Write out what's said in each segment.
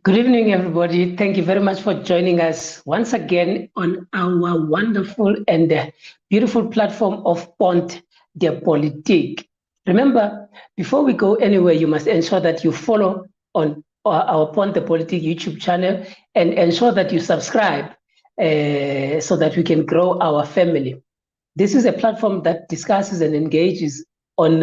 Good evening, everybody. Thank you very much for joining us once again on our wonderful and beautiful platform of Pont de Politique. Remember, before we go anywhere, you must ensure that you follow on our Pont de Politique YouTube channel and ensure that you subscribe so that we can grow our family. This is a platform that discusses and engages on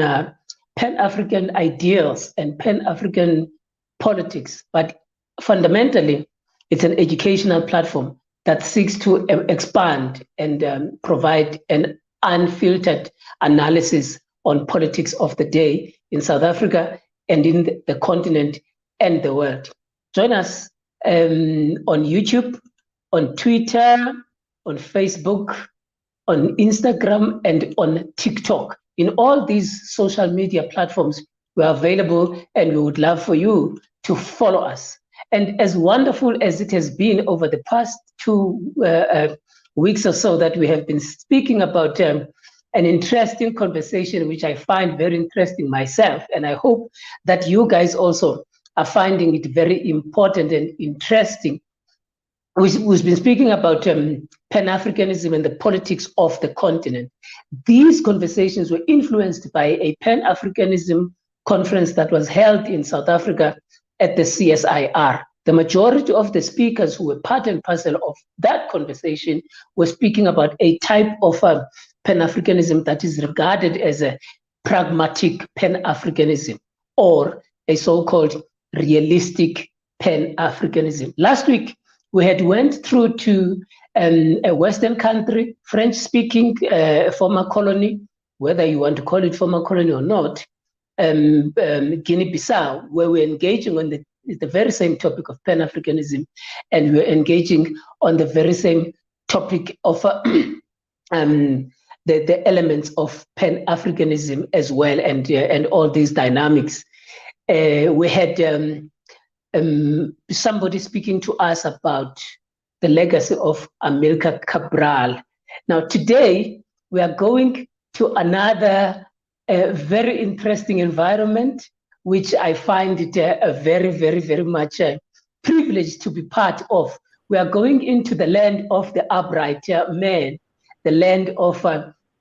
Pan-African ideals and Pan-African politics, but fundamentally, it's an educational platform that seeks to expand and provide an unfiltered analysis on politics of the day in South Africa and in the continent and the world. Join us on YouTube, on Twitter, on Facebook, on Instagram, and on TikTok. In all these social media platforms, we're available, and we would love for you to follow us. And as wonderful as it has been over the past 2 weeks or so that we have been speaking about an interesting conversation, which I find very interesting myself, and I hope that you guys also are finding it very important and interesting. We've been speaking about Pan-Africanism and the politics of the continent. These conversations were influenced by a Pan-Africanism conference that was held in South Africa at the CSIR. The majority of the speakers who were part and parcel of that conversation were speaking about a type of Pan-Africanism that is regarded as a pragmatic Pan-Africanism or a so-called realistic Pan-Africanism. Last week, we had went through to a Western country, French-speaking former colony, whether you want to call it former colony or not, Guinea-Bissau, where we're engaging on the very same topic of Pan-Africanism, and we're engaging on the very same topic of the elements of Pan-Africanism as well, and all these dynamics. We had somebody speaking to us about the legacy of Amilcar Cabral. Now, today, we are going to another very interesting environment, which I find it a very, very, very much privilege to be part of. We are going into the land of the upright man, the land of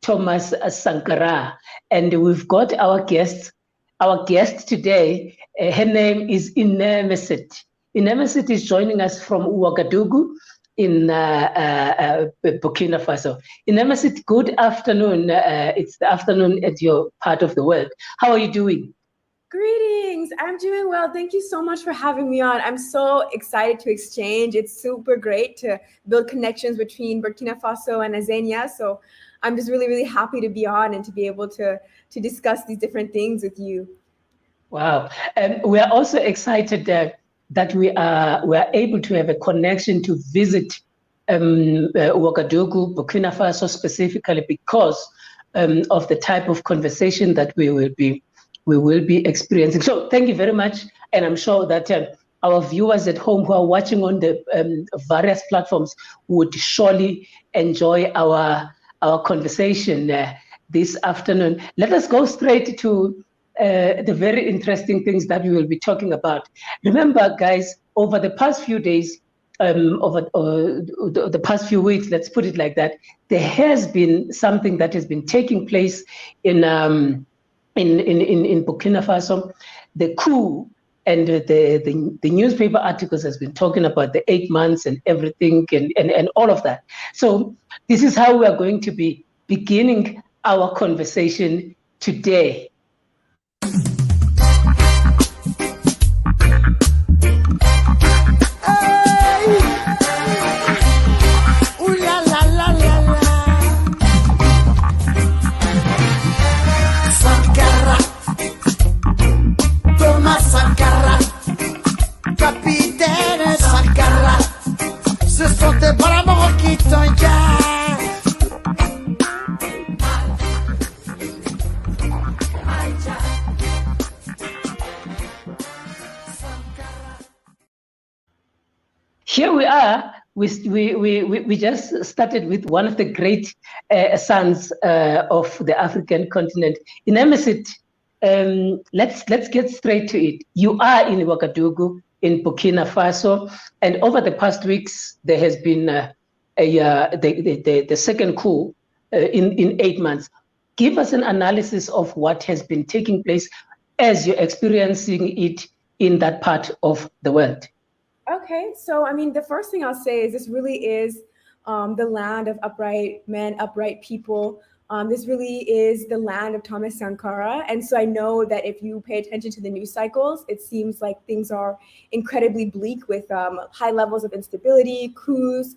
Thomas Sankara. And we've got our guest today. Her name is Inemesit. Inemesit is joining us from Ouagadougou in Burkina Faso. Inemesit, good afternoon. It's the afternoon at your part of the world. How are you doing? Greetings. I'm doing well. Thank you so much for having me on. I'm so excited to exchange. It's super great to build connections between Burkina Faso and Azania. So I'm just really, really happy to be on and to be able to discuss these different things with you. Wow. And we are also excited that we are able to have a connection to visit Ouagadougou, Burkina Faso specifically because of the type of conversation that we will be experiencing. So thank you very much. And I'm sure that our viewers at home who are watching on the various platforms would surely enjoy our conversation this afternoon. Let us go straight to the very interesting things that we will be talking about. Remember, guys, over the past few days, over the past few weeks, let's put it like that, there has been something that has been taking place in Burkina Faso. The coup and the newspaper articles has been talking about the 8 months and everything and all of that. So this is how we are going to be beginning our conversation today. Sankara, capitaine Sankara, ce sont tes bras qui t'engagent. Here we are. We just started with one of the great sons of the African continent. Inemesit, let's get straight to it. You are in Ouagadougou. in Burkina Faso. And over the past weeks, there has been the second coup in 8 months. Give us an analysis of what has been taking place as you're experiencing it in that part of the world. Okay, so I mean, the first thing I'll say is this really is the land of upright men, upright people. This really is the land of Thomas Sankara. And so I know that if you pay attention to the news cycles, it seems like things are incredibly bleak with high levels of instability, coups,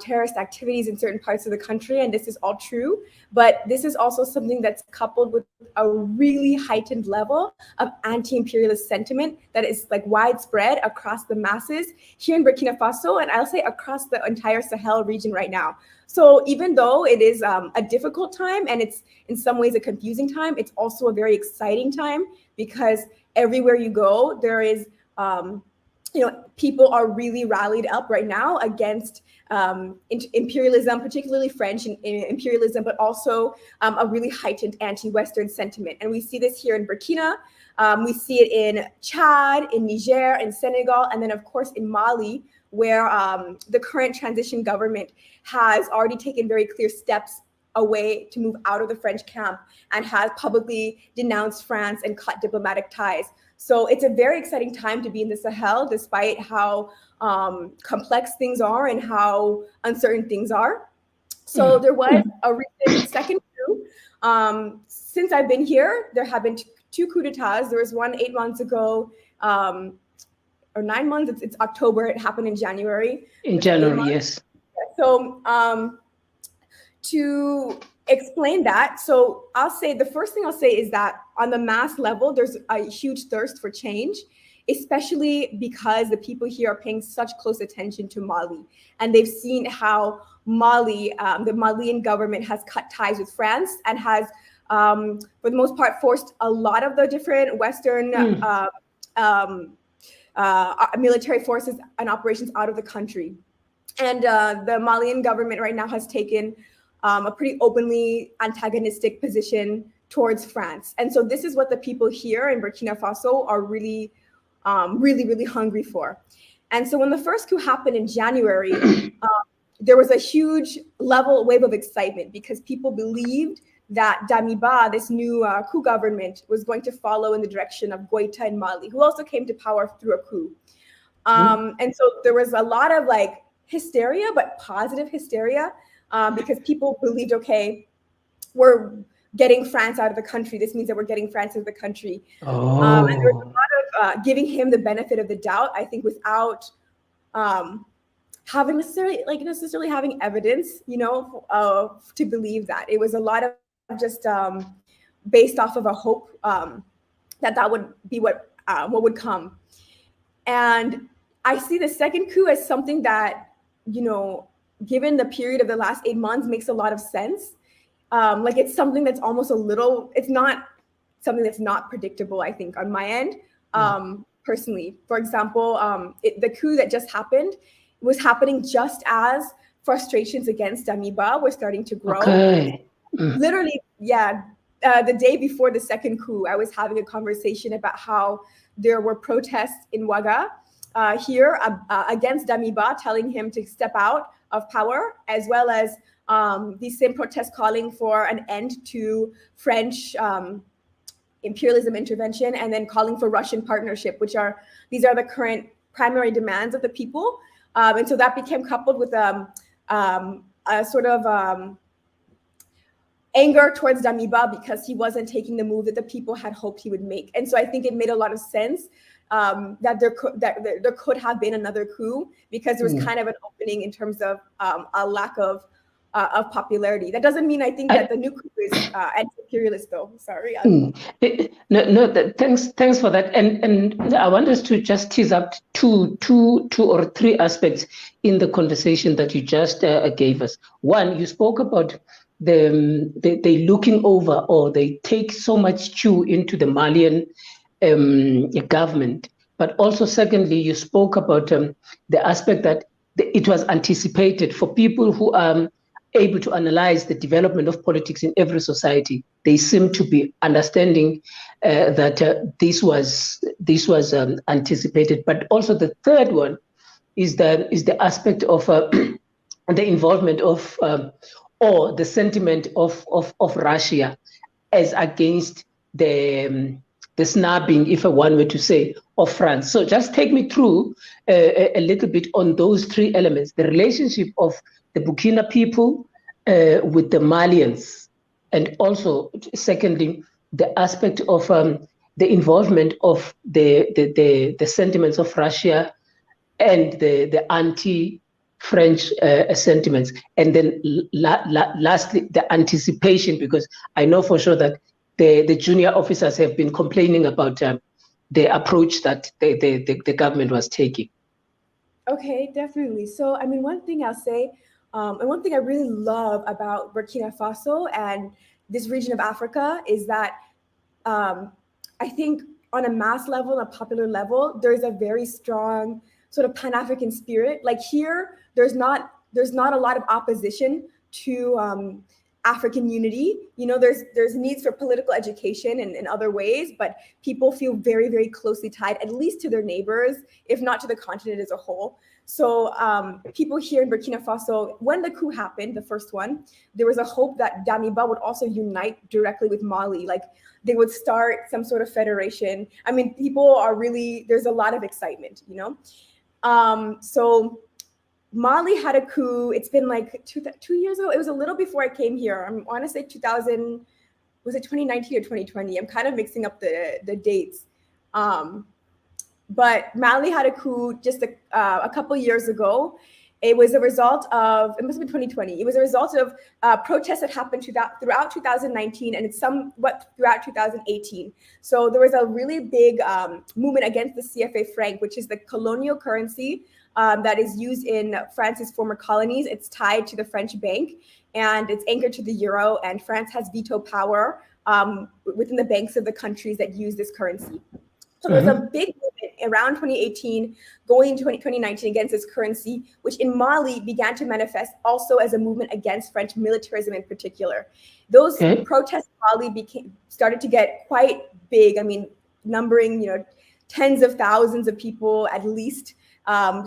terrorist activities in certain parts of the country, and this is all true. But this is also something that's coupled with a really heightened level of anti-imperialist sentiment that is like widespread across the masses here in Burkina Faso, and I'll say across the entire Sahel region right now. So even though it is a difficult time and it's in some ways a confusing time, it's also a very exciting time because everywhere you go, there is people are really rallied up right now against imperialism, particularly French imperialism, but also a really heightened anti-Western sentiment. And we see this here in Burkina, we see it in Chad, in Niger, in Senegal, and then of course in Mali, where the current transition government has already taken very clear steps away to move out of the French camp and has publicly denounced France and cut diplomatic ties. So it's a very exciting time to be in the Sahel, despite how complex things are and how uncertain things are. So there was a recent second coup. Since I've been here, there have been two coups d'etats. There was one 8 months ago, or 9 months. It's October. It happened in January. In January, yes. So to explain that, so I'll say the first thing I'll say is that on the mass level, there's a huge thirst for change, especially because the people here are paying such close attention to Mali, and they've seen how Mali, the Malian government has cut ties with France and has, for the most part, forced a lot of the different Western military forces and operations out of the country. And the Malian government right now has taken a pretty openly antagonistic position towards France. And so this is what the people here in Burkina Faso are really, really hungry for. And so when the first coup happened in January, there was a huge wave of excitement because people believed that Damiba, this new coup government, was going to follow in the direction of Goita in Mali, who also came to power through a coup. And so there was a lot of like hysteria, but positive hysteria, because people believed, okay, we're getting France out of the country. This means that we're getting France out of the country. And there was a lot of giving him the benefit of the doubt, I think, without having necessarily having evidence, to believe that. It was a lot of just based off of a hope that would be what would come. And I see the second coup as something that, given the period of the last 8 months, makes a lot of sense. Like it's something that's almost it's not something that's not predictable, I think, on my end, personally. For example, the coup that just happened was happening just as frustrations against Damiba were starting to grow. Okay. Literally, the day before the second coup, I was having a conversation about how there were protests in Ouaga here against Damiba, telling him to step out of power, as well as these same protests calling for an end to French imperialism intervention, and then calling for Russian partnership, these are the current primary demands of the people. And so that became coupled with a sort of anger towards Damiba because he wasn't taking the move that the people had hoped he would make. And so I think it made a lot of sense that there could have been another coup, because there was kind of an opening in terms of a lack of popularity. That doesn't mean I think that the new coup is anti-imperialist, though. Sorry. Thanks for that. And I want us to just tease up two or three aspects in the conversation that you just gave us. One, you spoke about they looking over, or they take so much cue into the Malian government. But also, secondly, you spoke about the aspect that it was anticipated for people who are able to analyze the development of politics in every society, they seem to be understanding that this was anticipated. But also the third one is the aspect of the involvement of or the sentiment of Russia as against the snubbing, if one were to say, of France. So just take me through a little bit on those three elements: the relationship of the Burkina people with the Malians, and also, secondly, the aspect of the involvement of the sentiments of Russia and the anti-French sentiments, and then lastly, the anticipation, because I know for sure that the junior officers have been complaining about the approach that the government was taking. Okay, definitely. So, I mean, one thing I'll say, and one thing I really love about Burkina Faso and this region of Africa is that I think on a mass level, on a popular level, there's a very strong sort of Pan-African spirit. Like here, there's not a lot of opposition to African unity. You know, there's needs for political education and in other ways, but people feel very, very closely tied, at least to their neighbors, if not to the continent as a whole. So people here in Burkina Faso, when the coup happened, the first one, there was a hope that Damiba would also unite directly with Mali. Like they would start some sort of federation. I mean, people are really, there's a lot of excitement, you know? So Mali had a coup. It's been like 2 years ago. It was a little before I came here. I want to say 2000, was it 2019 or 2020? I'm kind of mixing up the dates. But Mali had a coup just a couple years ago. It was a result of, it must have been 2020. It was a result of protests that happened throughout 2019 and it's somewhat throughout 2018. So there was a really big movement against the CFA franc, which is the colonial currency that is used in France's former colonies. It's tied to the French bank and it's anchored to the euro, and France has veto power within the banks of the countries that use this currency. So there's a big movement around 2018 going into 2019 against this currency, which in Mali began to manifest also as a movement against French militarism in particular. Those protests in Mali started to get quite big. I mean, numbering, you know, tens of thousands of people at least,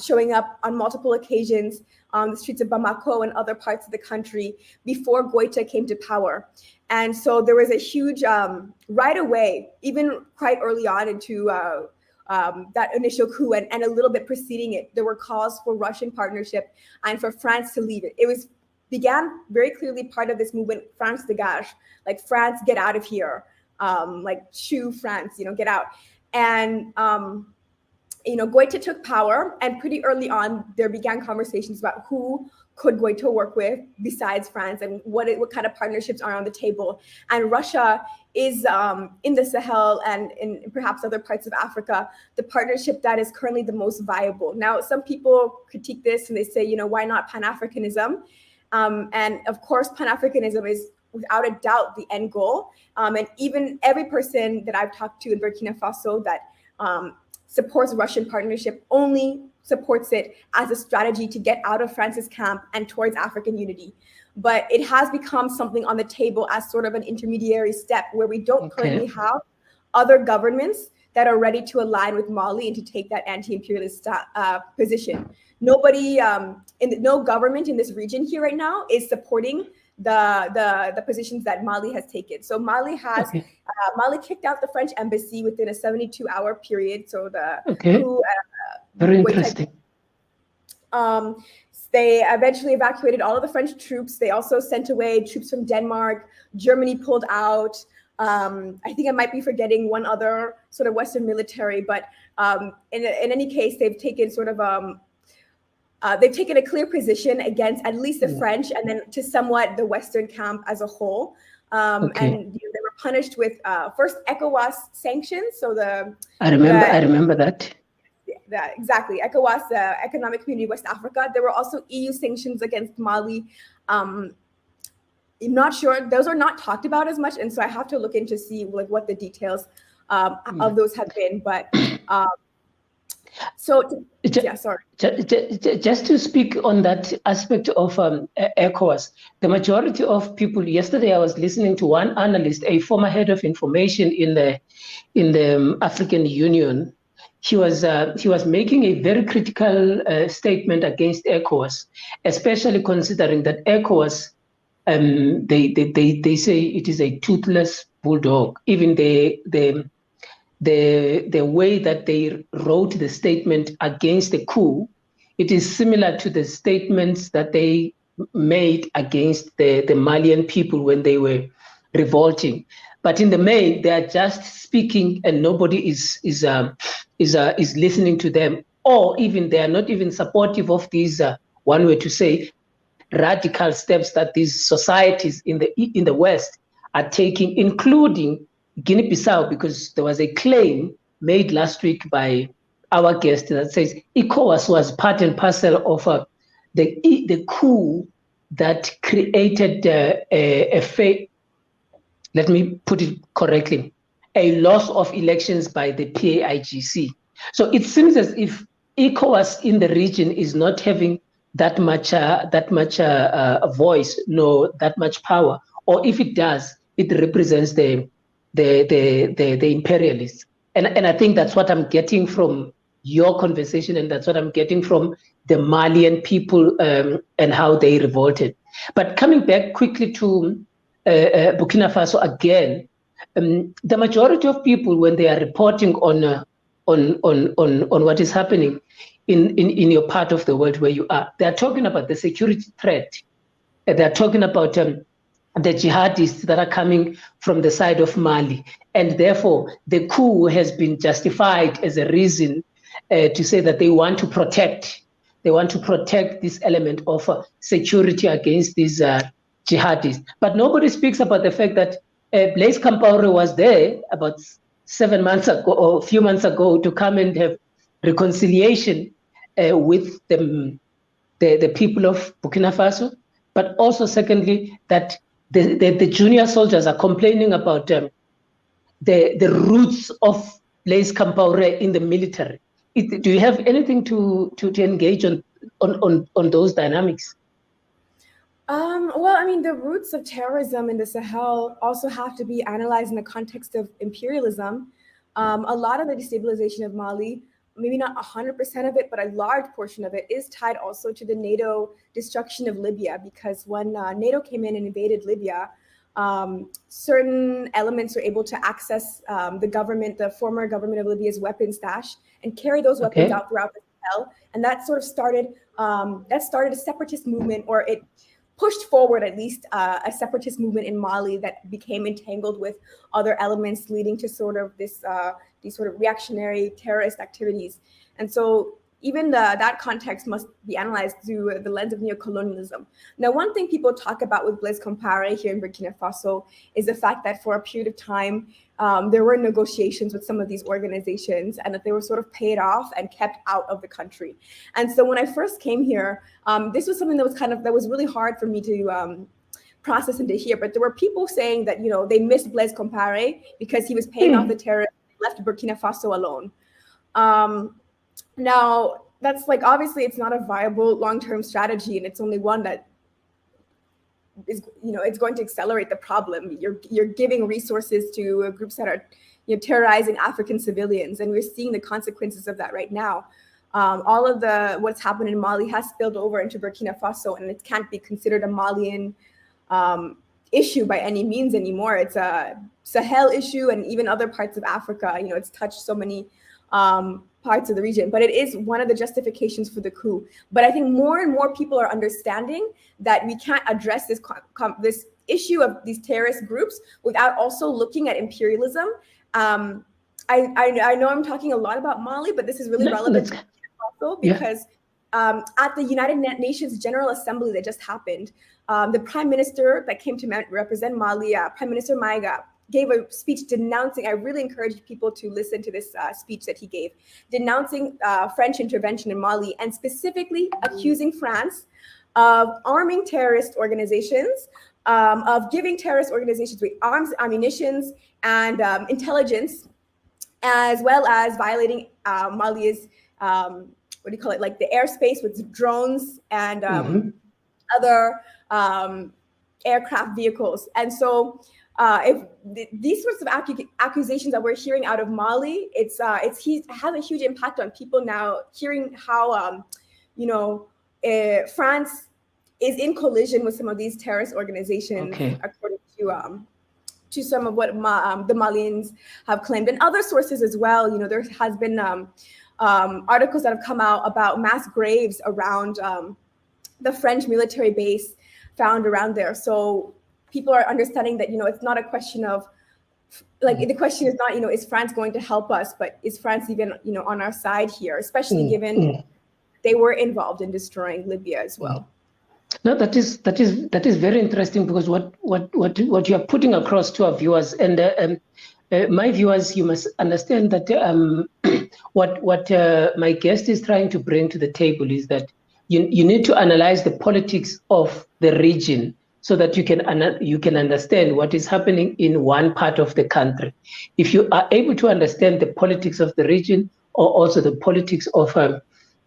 showing up on multiple occasions on the streets of Bamako and other parts of the country before Goita came to power. And so there was a huge, right away, even quite early on into that initial coup and a little bit preceding it, there were calls for Russian partnership and for France to leave it. It began very clearly part of this movement, France dégage, like France, get out of here, like shoo France, you know, get out. And you know, Goita took power, and pretty early on, there began conversations about who could Goita work with besides France and what kind of partnerships are on the table. And Russia is in the Sahel and in perhaps other parts of Africa, the partnership that is currently the most viable. Now, some people critique this and they say, you know, why not Pan-Africanism? And of course, Pan-Africanism is without a doubt the end goal. And even every person that I've talked to in Burkina Faso that supports Russian partnership only supports it as a strategy to get out of France's camp and towards African unity. But it has become something on the table as sort of an intermediary step where we don't currently have other governments that are ready to align with Mali and to take that anti-imperialist position. Nobody, no government in this region here right now is supporting the positions that Mali has taken. So Mali has Mali kicked out the French embassy within a 72-hour period. So the coup, very interesting. They eventually evacuated all of the French troops. They also sent away troops from Denmark. Germany pulled out. I think I might be forgetting one other sort of Western military, but in any case, they've taken sort of they've taken a clear position against at least the French and then to somewhat the Western camp as a whole. And you know, they were punished with first ECOWAS sanctions. So I remember that. Exactly, ECOWAS, the Economic Community of West Africa. There were also EU sanctions against Mali. I'm not sure; those are not talked about as much, and so I have to look into see like what the details of those have been. But So, yeah, sorry. Just to speak on that aspect of ECOWAS, the majority of people, yesterday I was listening to one analyst, a former head of information in the African Union. He was making a very critical statement against ECOWAS, especially considering that ECOWAS, they say it is a toothless bulldog. Even the way that they wrote the statement against the coup, it is similar to the statements that they made against the Malian people when they were revolting. But in the main, they are just speaking, and nobody is listening to them, or even they are not even supportive of these. One way to say, radical steps that these societies in the West are taking, including Guinea-Bissau, because there was a claim made last week by our guest that says ECOWAS was part and parcel of the coup that created let me put it correctly, a loss of elections by the PAIGC. So it seems as if ECOWAS in the region is not having that much voice, nor that much power, or if it does, it represents the imperialists. And I think that's what I'm getting from your conversation, and that's what I'm getting from the Malian people and how they revolted. But coming back quickly to Burkina Faso again, the majority of people, when they are reporting on what is happening in your part of the world where you are, they are talking about the security threat. They are talking about the jihadists that are coming from the side of Mali, and therefore the coup has been justified as a reason to say that they want to protect this element of security against these jihadists. But nobody speaks about the fact that Blaise Compaoré was there about 7 months ago, or a few months ago, to come and have reconciliation with the people of Burkina Faso. But also, secondly, that the junior soldiers are complaining about the roots of Blaise Compaoré in the military. Do you have anything to engage on those dynamics? Well, I mean, the roots of terrorism in the Sahel also have to be analyzed in the context of imperialism. A lot of the destabilization of Mali, maybe not 100% of it, but a large portion of it is tied also to the NATO destruction of Libya, because when NATO came in and invaded Libya, certain elements were able to access the former government of Libya's weapons stash and carry those weapons out throughout the Sahel. And that sort of started a separatist movement, or it pushed forward at least a separatist movement in Mali that became entangled with other elements, leading to sort of these sort of reactionary terrorist activities. And so even that context must be analyzed through the lens of neocolonialism. Now, one thing people talk about with Blaise Compaoré here in Burkina Faso is the fact that for a period of time, there were negotiations with some of these organizations, and that they were sort of paid off and kept out of the country. And so when I first came here, this was something that was really hard for me to process and to hear. But there were people saying that, they missed Blaise Compaoré because he was paying off the terrorists, left Burkina Faso alone. Now, that's obviously it's not a viable long-term strategy, and it's only one that is, it's going to accelerate the problem. You're giving resources to groups that are, terrorizing African civilians, and we're seeing the consequences of that right now. All of what's happened in Mali has spilled over into Burkina Faso, and it can't be considered a Malian issue by any means anymore. It's a Sahel issue, and even other parts of Africa. It's touched so many parts of the region, but it is one of the justifications for the coup. But I think more and more people are understanding that we can't address this issue of these terrorist groups without also looking at imperialism. I know I'm talking a lot about Mali, but this is really relevant also because at the United Nations General Assembly that just happened, the prime minister that came to represent Mali, Prime Minister Maiga, gave a speech denouncing, I really encourage people to listen to this speech that he gave, denouncing French intervention in Mali, and specifically accusing France of arming terrorist organizations, of giving terrorist organizations with arms, ammunitions, and intelligence, as well as violating Mali's what do you call it, like the airspace with drones and other aircraft vehicles. And so if these sorts of accusations that we're hearing out of Mali, it has a huge impact on people now, hearing how France is in collision with some of these terrorist organizations, according to some of what the Malians have claimed, and other sources as well. There has been articles that have come out about mass graves around the French military base found around there. So people are understanding that, it's not a question of, the question is not, is France going to help us, but is France even, on our side here, especially given they were involved in destroying Libya as well. No, that is very interesting, because what you are putting across to our viewers, and my viewers, you must understand that what my guest is trying to bring to the table is that you need to analyze the politics of the region so that you can understand what is happening in one part of the country. If you are able to understand the politics of the region, or also the politics of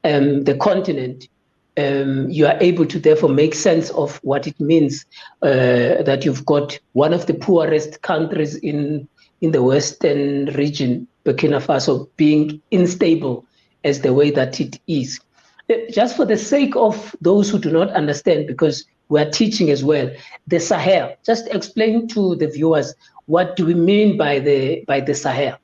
the continent, you are able to therefore make sense of what it means that you've got one of the poorest countries in the Western region, Burkina Faso, being unstable as the way that it is. Just for the sake of those who do not understand, because we are teaching as well, the Sahel, just explain to the viewers, what do we mean by the Sahel?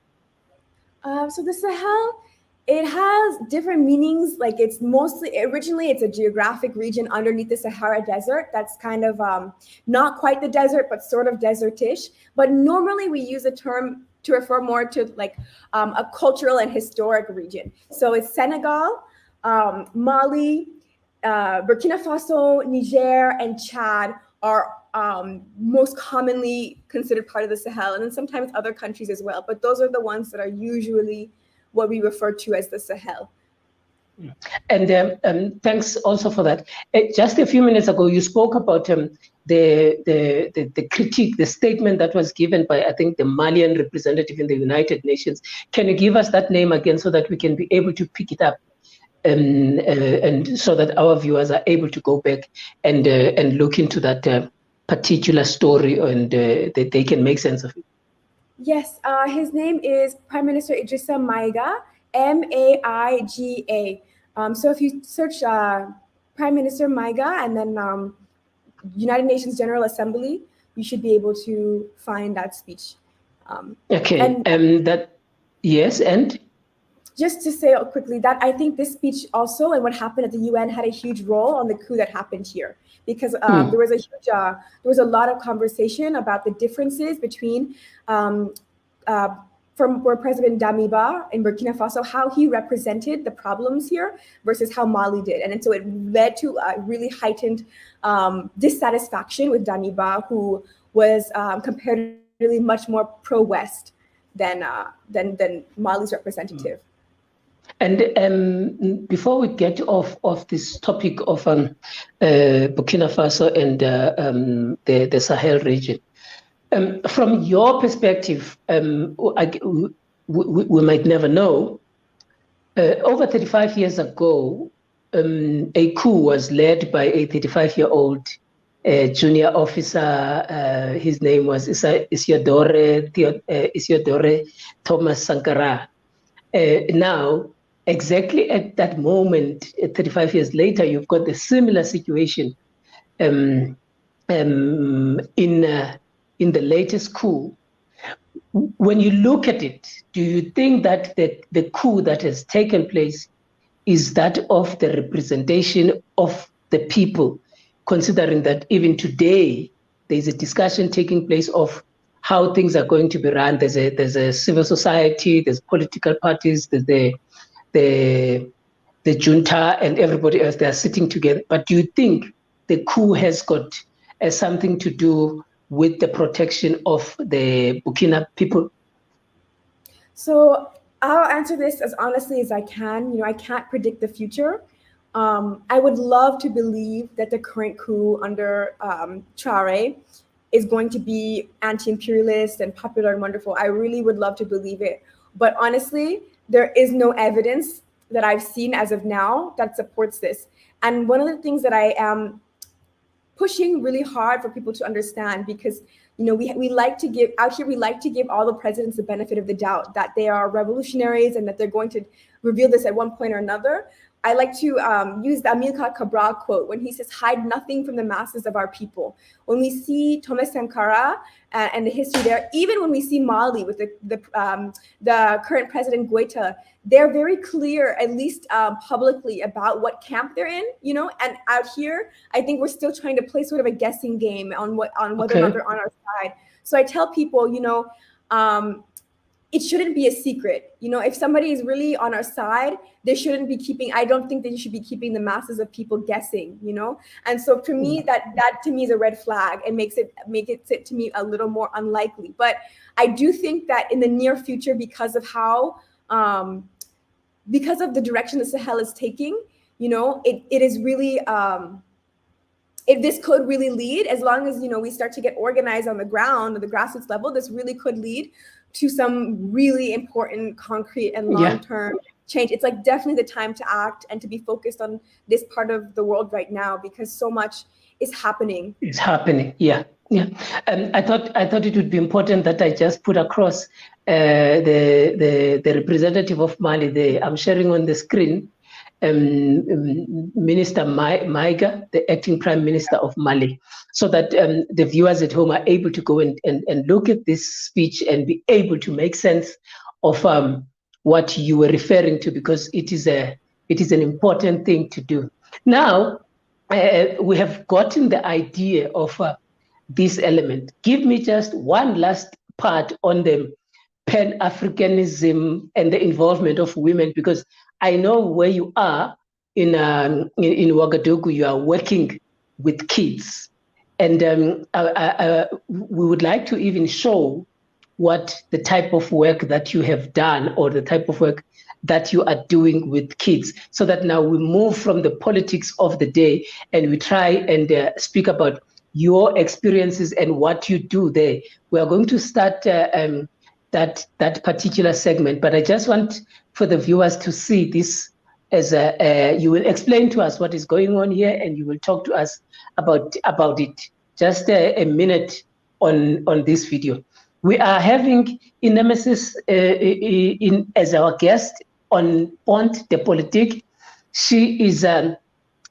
So the Sahel, it has different meanings. Like originally it's a geographic region underneath the Sahara Desert. That's kind of not quite the desert, but sort of desertish. But normally we use the term to refer more to like a cultural and historic region. So it's Senegal, Mali, Burkina Faso, Niger, and Chad are most commonly considered part of the Sahel, and then sometimes other countries as well. But those are the ones that are usually what we refer to as the Sahel. And thanks also for that. Just a few minutes ago, you spoke about the critique, the statement that was given by, I think, the Malian representative in the United Nations. Can you give us that name again so that we can be able to pick it up, and so that our viewers are able to go back and look into that particular story, and they can make sense of it? Yes, his name is Prime Minister Idrissa Maiga, M-A-I-G-A. So if you search Prime Minister Maiga and then United Nations General Assembly, you should be able to find that speech. Yes, and? Just to say quickly that I think this speech also, and what happened at the UN, had a huge role on the coup that happened here, because there was a lot of conversation about the differences between from where President Damiba in Burkina Faso, how he represented the problems here versus how Mali did. And so it led to a really heightened dissatisfaction with Damiba, who was comparatively much more pro-West than Mali's representative. And before we get off this topic of Burkina Faso and the Sahel region, from your perspective, we might never know, over 35 years ago, a coup was led by a 35-year-old junior officer. His name was Isidore Thomas Sankara. Now, exactly at that moment, 35 years later, you've got the similar situation in the latest coup. When you look at it, do you think that the coup that has taken place is that of the representation of the people, considering that even today there's a discussion taking place of how things are going to be run? There's a civil society, there's political parties, there's the junta and everybody else. They are sitting together. But do you think the coup has got something to do with the protection of the Burkina people? So I'll answer this as honestly as I can. I can't predict the future. I would love to believe that the current coup under Traore is going to be anti-imperialist and popular and wonderful. I really would love to believe it. But honestly, there is no evidence that I've seen as of now that supports this. And one of the things that I am pushing really hard for people to understand, because we like to give all the presidents the benefit of the doubt that they are revolutionaries and that they're going to reveal this at one point or another. I like to use the Amilcar Cabral quote when he says, "Hide nothing from the masses of our people." When we see Thomas Sankara and the history there, even when we see Mali with the current president Goita, they're very clear, at least publicly, about what camp they're in. And out here, I think we're still trying to play sort of a guessing game on whether or not they're on our side. So I tell people, it shouldn't be a secret. If somebody is really on our side, they shouldn't be I don't think that you should be keeping the masses of people guessing, And so to me, that to me is a red flag and make it to me a little more unlikely. But I do think that in the near future, because of the direction the Sahel is taking, it is really, if this could really lead, as long as, we start to get organized on the ground, at the grassroots level, this really could lead to some really important, concrete and long-term change. It's like definitely the time to act and to be focused on this part of the world right now, because so much is happening. It's happening, yeah. I thought it would be important that I just put across the representative of Mali there. I'm sharing on the screen Minister Maiga, the acting Prime Minister of Mali, so that the viewers at home are able to go and look at this speech and be able to make sense of what you were referring to, because it is an important thing to do. Now, we have gotten the idea of this element. Give me just one last part on the Pan-Africanism and the involvement of women, because I know where you are in Ouagadougou, you are working with kids. And we would like to even show what the type of work that you have done, or the type of work that you are doing with kids, so that now we move from the politics of the day and we try and speak about your experiences and what you do there. We are going to start that particular segment, but I just want for the viewers to see this as you will explain to us what is going on here, and you will talk to us about it. Just a minute on this video. We are having Nemesis as our guest on Pont de Politique. She is in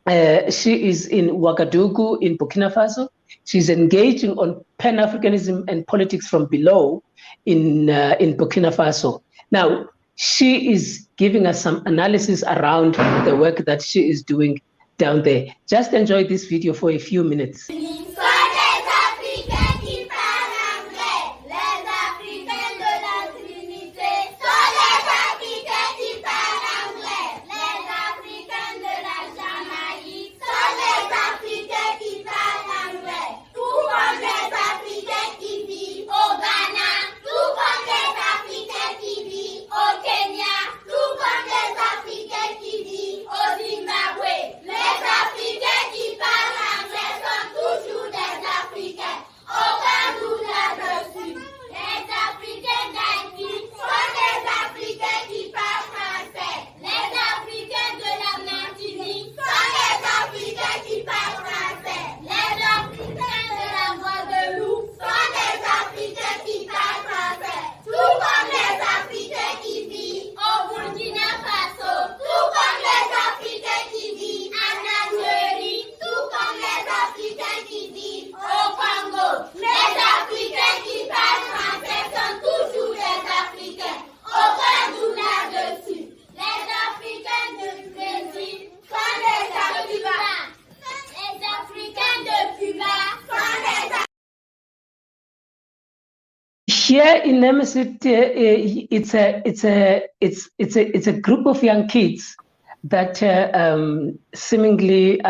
Ouagadougou in Burkina Faso. She's engaging on Pan-Africanism and politics from below in Burkina Faso. Now, she is giving us some analysis around the work that she is doing down there. Just enjoy this video for a few minutes. Here in Nemesis, it's a group of young kids that seemingly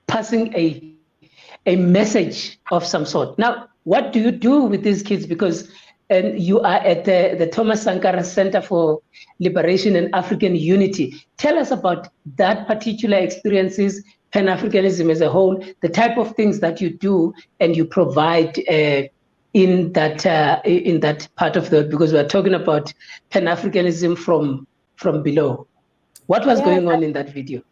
passing a message of some sort. Now, what do you do with these kids? Because you are at the Thomas Sankara Center for Liberation and African Unity. Tell us about that particular experiences, Pan-Africanism as a whole, the type of things that you do and you provide in that part of the, because we're talking about Pan-Africanism from from below. What was going on in that video?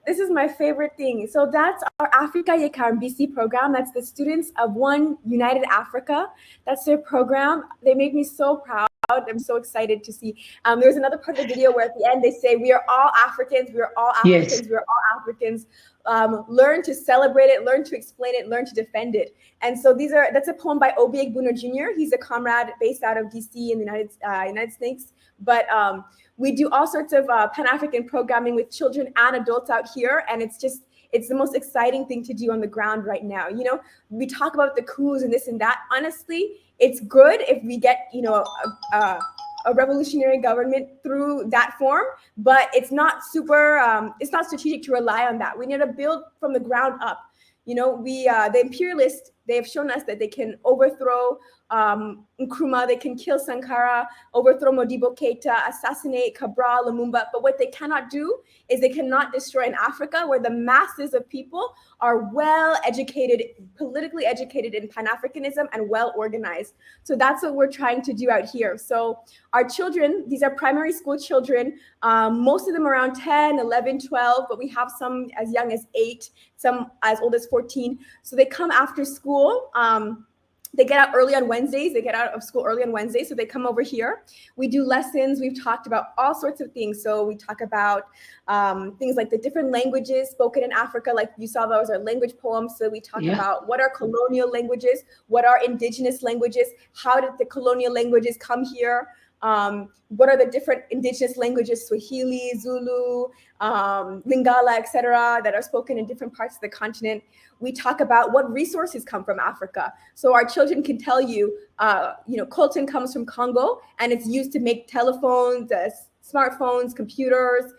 This is my favorite thing. So that's our Africa Yekambisi program. That's the students of One United Africa. That's their program. They make me so proud. I'm so excited to see. There's another part of the video where at the end they say, we are all Africans, we are all Africans, yes. We are all Africans. Learn to celebrate it, learn to explain it, learn to defend it. And so that's a poem by Obi Egbuno Jr. He's a comrade based out of DC in the United States. But we do all sorts of Pan-African programming with children and adults out here. And it's the most exciting thing to do on the ground right now. You know, we talk about the coups and this and that. Honestly, it's good if we get, you know, a revolutionary government through that form, but it's not it's not strategic to rely on that. We need to build from the ground up. You know, the imperialists, they have shown us that they can overthrow Nkrumah, they can kill Sankara, overthrow Modibo Keita, assassinate Cabral, Lumumba. But what they cannot do is they cannot destroy in Africa, where the masses of people are well educated, politically educated in Pan-Africanism and well organized. So that's what we're trying to do out here. So our children, these are primary school children, most of them around 10, 11, 12, but we have some as young as 8, some as old as 14. So they come after school. They get out early on Wednesdays. They get out of school early on Wednesdays, so they come over here. We do lessons. We've talked about all sorts of things. So we talk about things like the different languages spoken in Africa. Like you saw, those are language poems. So we talk about what are colonial languages, what are indigenous languages, how did the colonial languages come here, what are the different indigenous languages, Swahili, Zulu, Lingala, etc., that are spoken in different parts of the continent. We talk about what resources come from Africa. So our children can tell you, you know, coltan comes from Congo, and it's used to make telephones, smartphones, computers,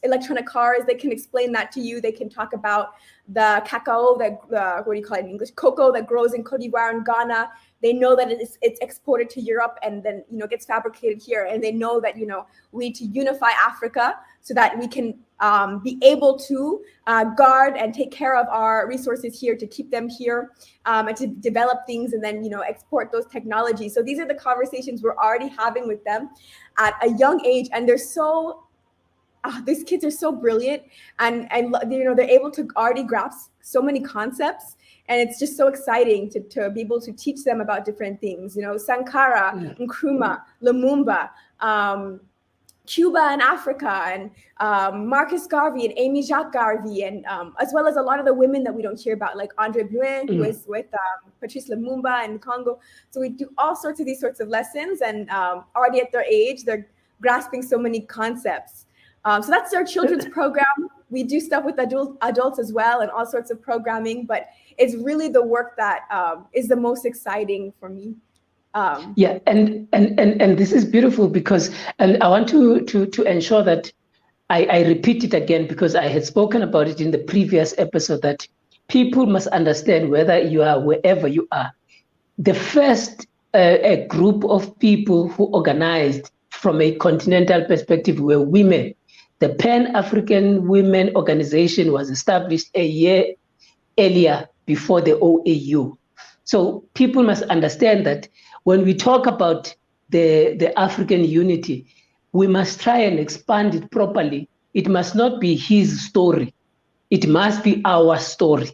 electronic cars. They can explain that to you. They can talk about the cacao, what do you call it in English? Cocoa that grows in Cote d'Ivoire and Ghana. They know that it's exported to Europe and then, you know, gets fabricated here. And they know that, you know, we need to unify Africa so that we can be able to guard and take care of our resources here, to keep them here, and to develop things and then, you know, export those technologies. So these are the conversations we're already having with them at a young age. And they're so, these kids are so brilliant, and you know, they're able to already grasp so many concepts. And it's just so exciting to be able to teach them about different things, you know, Sankara, Nkrumah, Lumumba, Cuba and Africa, and Marcus Garvey and Amy Jacques Garvey, and as well as a lot of the women that we don't hear about, like Andre Bluen, who is with Patrice Lumumba in Congo. So we do all sorts of these sorts of lessons, and already at their age, they're grasping so many concepts. So that's our children's program. We do stuff with adults as well, and all sorts of programming, but it's really the work that is the most exciting for me. Yeah, and this is beautiful because, and I want to ensure that I repeat it again, because I had spoken about it in the previous episode, that people must understand, whether you are wherever you are, the first a group of people who organized from a continental perspective were women. The Pan-African Women Organization was established a year earlier, before the OAU. So people must understand that when we talk about the African unity, we must try and expand it properly. It must not be his story. It must be our story.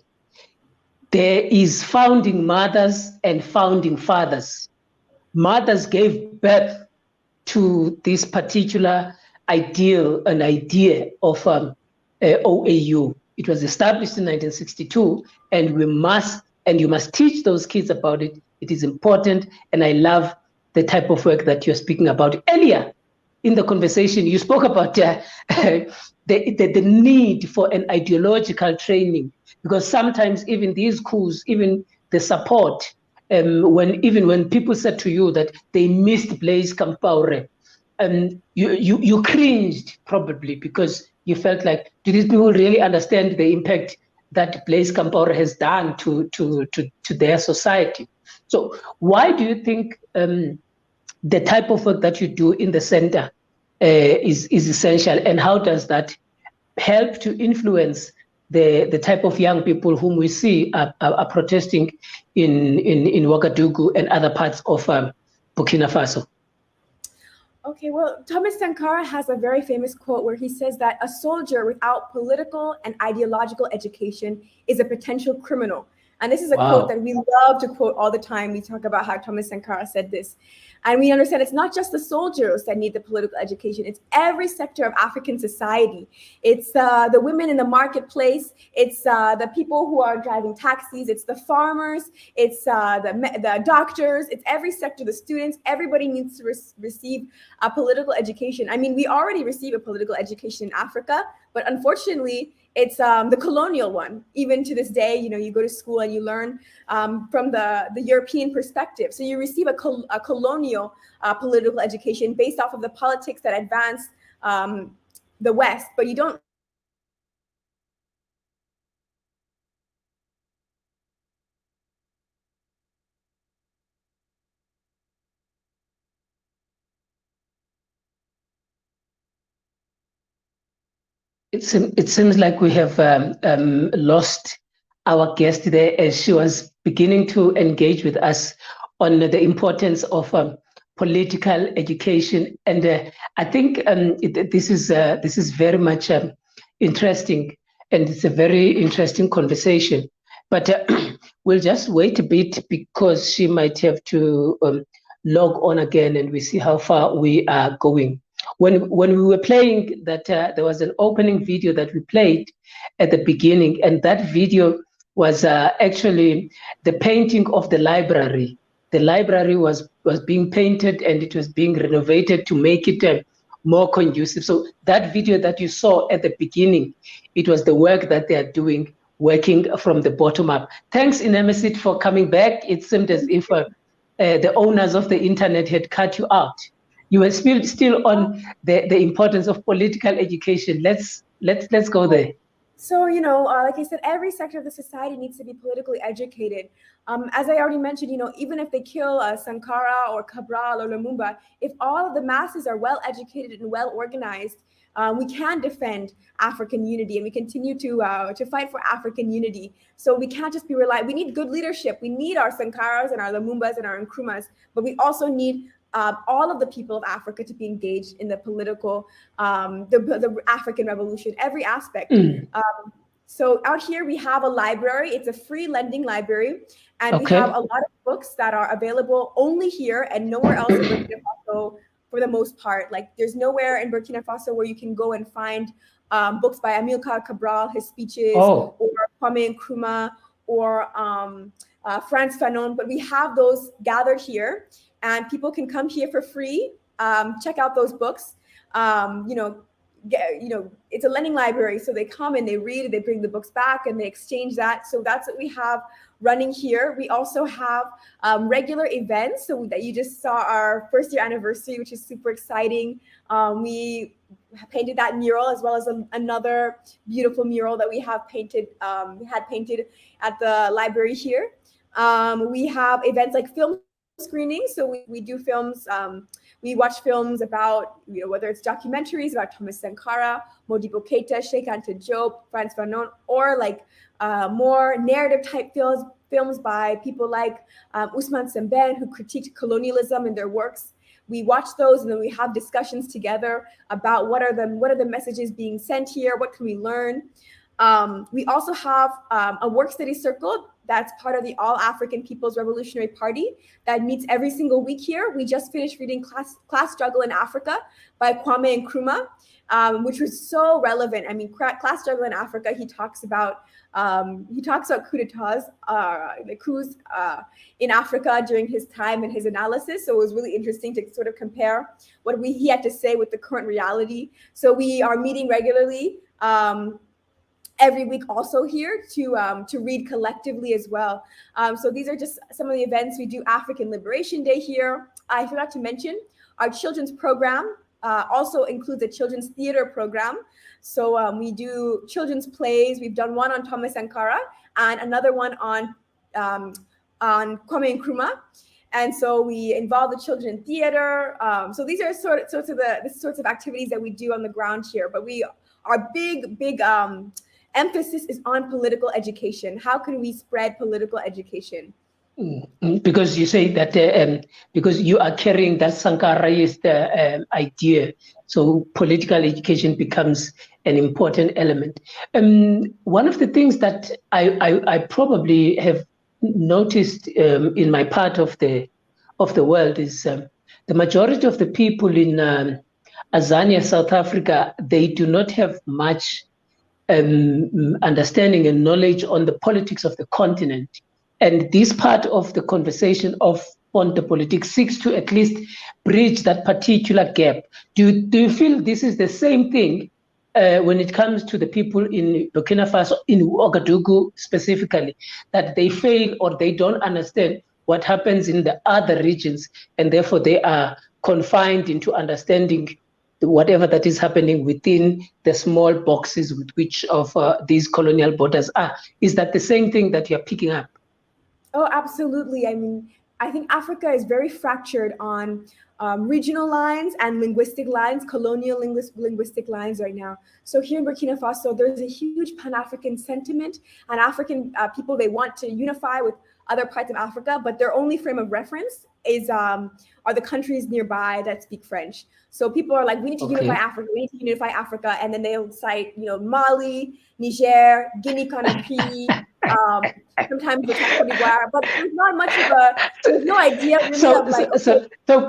There is founding mothers and founding fathers. Mothers gave birth to this particular idea of OAU. It was established in 1962, and you must teach those kids about it. It is important, and I love the type of work that you're speaking about. Earlier in the conversation, you spoke about the need for an ideological training, because sometimes even these coups, even the support, when people said to you that they missed Blaise Compaoré, you cringed probably, because you felt like, do these people really understand the impact that Blaise Compaoré has done to their society? So why do you think the type of work that you do in the center is essential, and how does that help to influence the type of young people whom we see are protesting in Ouagadougou and other parts of Burkina Faso? Okay, well, Thomas Sankara has a very famous quote where he says that a soldier without political and ideological education is a potential criminal. And this is a quote that we love to quote all the time. We talk about how Thomas Sankara said this. And we understand it's not just the soldiers that need the political education. It's every sector of African society. It's the women in the marketplace. It's the people who are driving taxis. It's the farmers. It's the doctors. It's every sector, the students. Everybody needs to receive a political education. I mean, we already receive a political education in Africa, but unfortunately, it's the colonial one. Even to this day, you know, you go to school and you learn from the European perspective. So you receive a colonial political education based off of the politics that advance the West, but you don't. It seems like we have lost our guest there as she was beginning to engage with us on the importance of political education, and I think this is very much interesting, and it's a very interesting conversation. But we'll just wait a bit because she might have to log on again, and we see how far we are going. When we were playing that, there was an opening video that we played at the beginning, and that video was actually the painting of the library. The library was being painted and it was being renovated to make it more conducive. So that video that you saw at the beginning, it was the work that they are doing, working from the bottom up. Thanks, Inemesit, for coming back. It seemed as if the owners of the internet had cut you out. You were still on the importance of political education. Let's go there. So, you know, like I said, every sector of the society needs to be politically educated. As I already mentioned, you know, even if they kill Sankara or Cabral or Lumumba, if all of the masses are well educated and well organized, we can defend African unity, and we continue to fight for African unity. So we can't just be reliant. We need good leadership. We need our Sankaras and our Lumumbas and our Nkrumahs, but we also need all of the people of Africa to be engaged in the political, the African revolution, every aspect. So out here we have a library. It's a free lending library, and we have a lot of books that are available only here and nowhere else in Burkina Faso for the most part. Like there's nowhere in Burkina Faso where you can go and find books by Amilcar Cabral, his speeches, or Kwame Nkrumah, or Frantz Fanon, but we have those gathered here. And people can come here for free, check out those books. It's a lending library, so they come and they read, they bring the books back, and they exchange that. So that's what we have running here. We also have regular events. So that you just saw our first year anniversary, which is super exciting. We painted that mural as well as another beautiful mural that we have painted. We had painted at the library here. We have events like film screening. So we do films. We watch films about, you know, whether it's documentaries about Thomas Sankara, Modibo Keita, Sheikh Anta Diop, Frantz Fanon, or like more narrative type films by people like Ousmane Sembène, who critiqued colonialism in their works. We watch those and then we have discussions together about what are the messages being sent here, what can we learn. We also have a work study circle that's part of the All African People's Revolutionary Party that meets every single week here. We just finished reading Class Struggle in Africa by Kwame Nkrumah, which was so relevant. I mean, Class Struggle in Africa, he talks about coup de tats, the coups in Africa during his time and his analysis. So it was really interesting to sort of compare what he had to say with the current reality. So we are meeting regularly every week also here to read collectively as well. So these are just some of the events. We do African Liberation Day here. I forgot to mention our children's program also includes a children's theater program. So we do children's plays. We've done one on Thomas Sankara and another one on Kwame Nkrumah. And so we involve the children in theater. So these are sorts of activities that we do on the ground here. But our big emphasis is on political education. How can we spread political education? Because you say that because you are carrying that Sankaraist idea, so political education becomes an important element. One of the things that I probably have noticed in my part of the world is the majority of the people in Azania, South Africa, they do not have much understanding and knowledge on the politics of the continent. And this part of the conversation of on the politics seeks to at least bridge that particular gap. Do you feel this is the same thing when it comes to the people in Burkina Faso, in Ouagadougou specifically, that they fail or they don't understand what happens in the other regions, and therefore they are confined into understanding whatever that is happening within the small boxes with which of these colonial borders are? Is that the same thing that you're picking up? Oh, absolutely. I mean, I think Africa is very fractured on regional lines and linguistic lines, colonial linguistic lines right now. So here in Burkina Faso, there's a huge Pan-African sentiment, and African people, they want to unify with other parts of Africa, but their only frame of reference is are the countries nearby that speak French. So people are like, we need to unify Africa, we need to unify Africa, and then they'll cite, Mali, Niger, Guinea-Conakry, sometimes the Cote d'Ivoire, but there's not much of there's no idea really of like.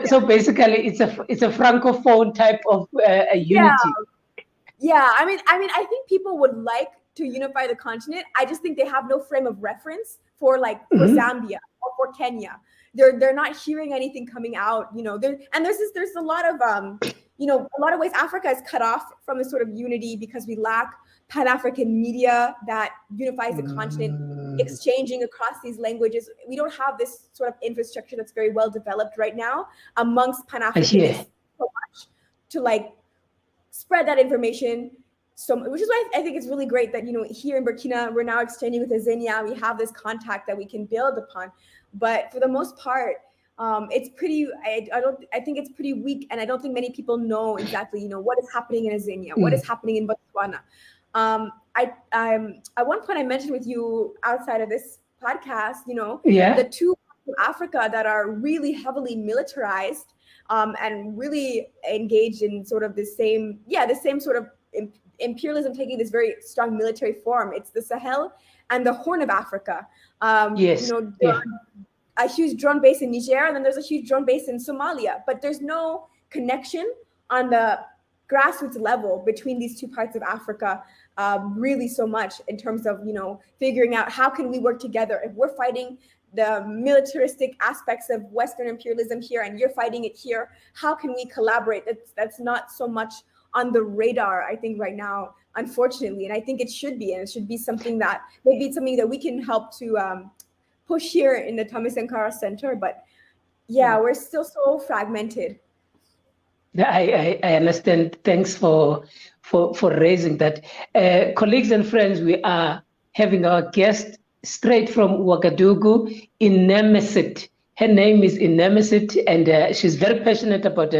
So basically, it's a francophone type of a unity. Yeah. I mean, I think people would like to unify the continent. I just think they have no frame of reference for like for Zambia or for Kenya. They're not hearing anything coming out, there's a lot of a lot of ways Africa is cut off from this sort of unity because we lack Pan-African media that unifies the continent, exchanging across these languages. We don't have this sort of infrastructure that's very well developed right now amongst Pan-Africanists so much to like spread that information. So, which is why I think it's really great that, here in Burkina, we're now exchanging with Azania. We have this contact that we can build upon. But for the most part, it's pretty, I think it's pretty weak. And I don't think many people know exactly, what is happening in Azania, what is happening in Botswana. At one point I mentioned with you outside of this podcast, the two parts of Africa that are really heavily militarized and really engaged in sort of the same sort of imperialism taking this very strong military form. It's the Sahel and the Horn of Africa. A huge drone base in Niger, and then there's a huge drone base in Somalia. But there's no connection on the grassroots level between these two parts of Africa, really so much in terms of, figuring out how can we work together. If we're fighting the militaristic aspects of Western imperialism here and you're fighting it here, how can we collaborate? That's not so much on the radar, I think, right now, unfortunately. And I think it should be, and it should be something that we can help to push here in the Thomas Sankara Center. But we're still so fragmented. I understand. Thanks for raising that. Colleagues and friends, we are having our guest straight from Ouagadougou in Nemesit. Her name is Nemesit, and she's very passionate about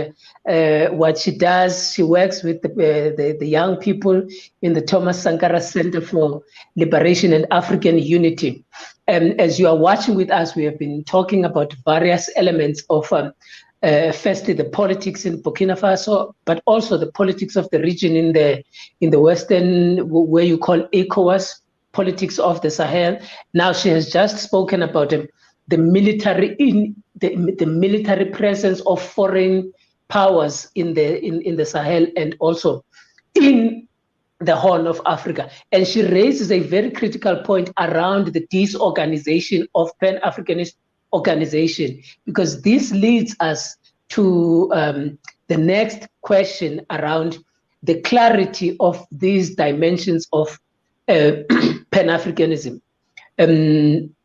what she does. She works with the young people in the Thomas Sankara Center for Liberation and African Unity. As you are watching with us, we have been talking about various elements of firstly the politics in Burkina Faso, but also the politics of the region in the Western, where you call ECOWAS, politics of the Sahel. Now she has just spoken about the military presence of foreign powers in the Sahel and also in the Horn of Africa. And she raises a very critical point around the disorganization of Pan-Africanist organization, because this leads us to the next question around the clarity of these dimensions of Pan-Africanism.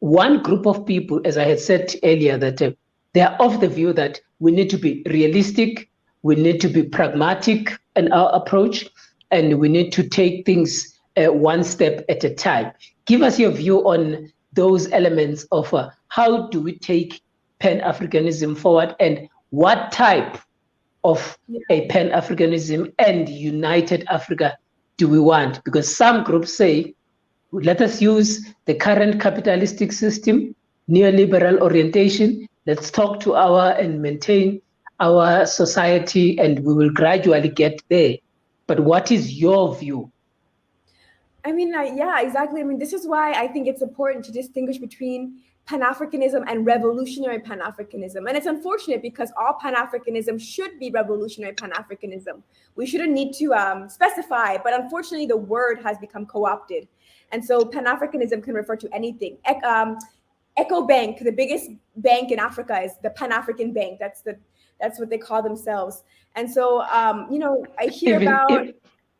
One group of people, as I had said earlier, that they are of the view that we need to be realistic, we need to be pragmatic in our approach, and we need to take things one step at a time. Give us your view on those elements of how do we take Pan-Africanism forward, and what type of a Pan-Africanism and united Africa do we want? Because some groups say, let us use the current capitalistic system neoliberal orientation. Let's talk to our and maintain our society, and we will gradually get there. But what is your view? I mean, yeah, exactly. I mean, this is why I think it's important to distinguish between Pan-Africanism and revolutionary Pan-Africanism. And it's unfortunate because all Pan-Africanism should be revolutionary Pan-Africanism. We shouldn't need to specify, but unfortunately the word has become co-opted. And so Pan-Africanism can refer to anything. Echo Bank, the biggest bank in Africa, is the Pan-African Bank. That's what they call themselves. And so, I hear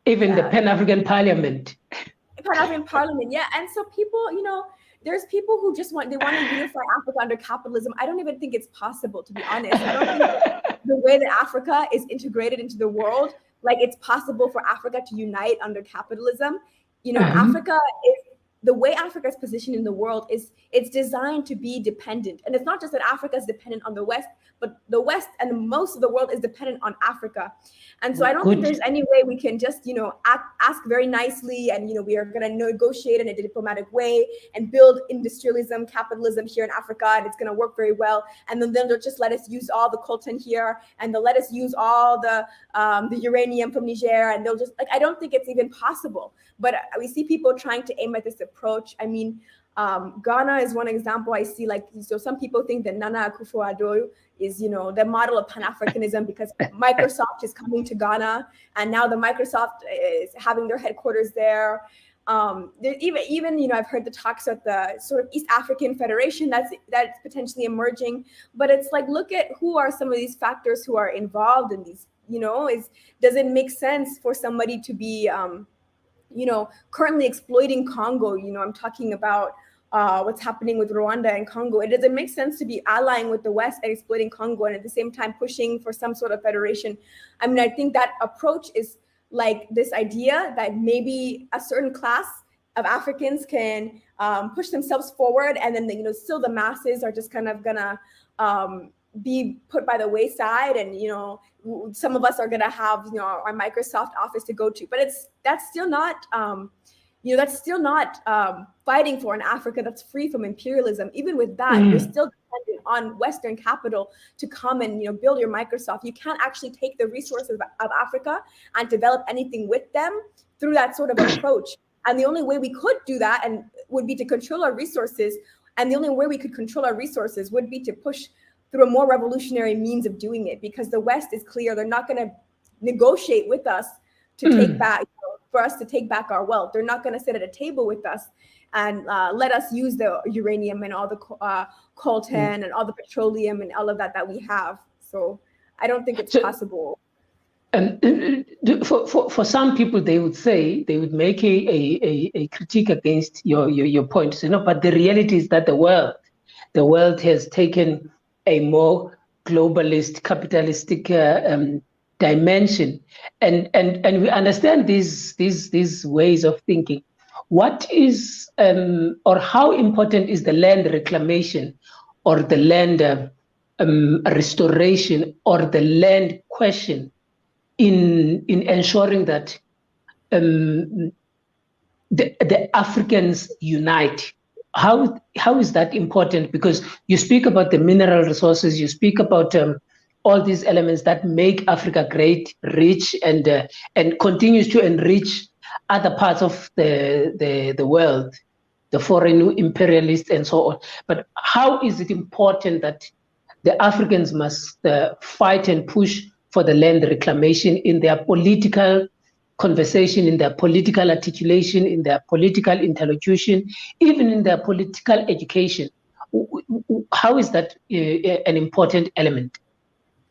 even the Pan-African Parliament. Pan-African Parliament, yeah. And so people, there's people who just want to unify Africa under capitalism. I don't even think it's possible, to be honest. I don't think that the way that Africa is integrated into the world, like it's possible for Africa to unite under capitalism. Africa is, the way Africa is positioned in the world is it's designed to be dependent. And it's not just that Africa is dependent on the West, but the West and most of the world is dependent on Africa. And so I don't think there's any way we can just, ask very nicely and, we are going to negotiate in a diplomatic way and build industrialism, capitalism here in Africa, and it's going to work very well. And then they'll just let us use all the coltan here, and they'll let us use all the uranium from Niger, and they'll just, I don't think it's even possible. But we see people trying to aim at this approach. I mean, Ghana is one example I see. So some people think that Nana Akufo-Addo is, the model of Pan-Africanism because Microsoft is coming to Ghana, and now the Microsoft is having their headquarters there. There's even I've heard the talks at the sort of East African Federation that's potentially emerging. But it's like, look at who are some of these factors who are involved in these. Does it make sense for somebody to be currently exploiting Congo? I'm talking about what's happening with Rwanda and Congo. It doesn't make sense to be allying with the West and exploiting Congo and at the same time pushing for some sort of federation. I mean, I think that approach is like this idea that maybe a certain class of Africans can push themselves forward, and then still the masses are just kind of gonna be put by the wayside, and some of us are gonna have our Microsoft office to go to, but that's still not fighting for an Africa that's free from imperialism. Even with that, you're still dependent on Western capital to come and build your Microsoft. You can't actually take the resources of Africa and develop anything with them through that sort of approach. And the only way we could do that and would be to control our resources. And the only way we could control our resources would be to push through a more revolutionary means of doing it, because the West is clear. They're not going to negotiate with us to take back, for us to take back our wealth. They're not going to sit at a table with us and let us use the uranium and all the coltan and all the petroleum and all of that we have. So I don't think it's possible. And for some people, they would make a critique against your point, but the reality is that the world has taken a more globalist, capitalistic dimension, and we understand these ways of thinking. What is or how important is the land reclamation, or the land restoration, or the land question in ensuring that the Africans unite? How is that important? Because you speak about the mineral resources, you speak about all these elements that make Africa great, rich, and continues to enrich other parts of the world, the foreign imperialists and so on. But how is it important that the Africans must fight and push for the land reclamation in their political conversation, in their political articulation, in their political interlocution, even in their political education? How is that an important element?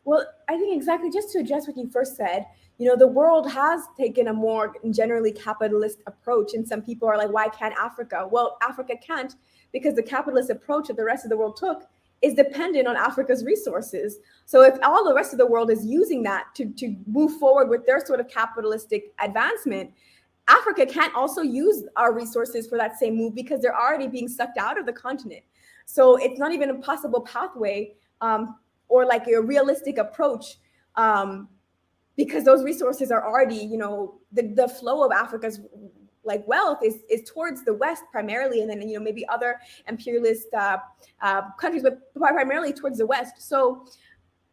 Well, I think exactly, just to address what you first said, the world has taken a more generally capitalist approach, and some people are like, why can't Africa? Well, Africa can't, because the capitalist approach that the rest of the world took is dependent on Africa's resources. So if all the rest of the world is using that to move forward with their sort of capitalistic advancement, Africa can't also use our resources for that same move, because they're already being sucked out of the continent. So it's not even a possible pathway or like a realistic approach, because those resources are already, the flow of Africa's wealth is towards the West primarily, and then maybe other imperialist countries, but primarily towards the West. So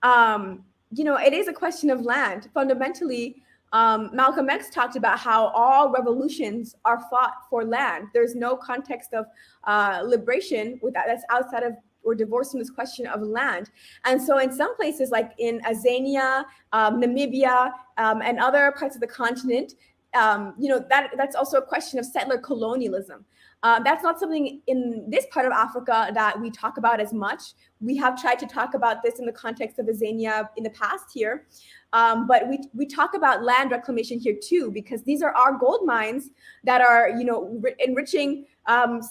it is a question of land. Fundamentally, Malcolm X talked about how all revolutions are fought for land. There's no context of liberation that's outside of or divorced from this question of land. And so in some places, like in Azania, Namibia, and other parts of the continent, that's also a question of settler colonialism. That's not something in this part of Africa that we talk about as much. We have tried to talk about this in the context of Azania in the past here. But we talk about land reclamation here too, because these are our gold mines that are, enriching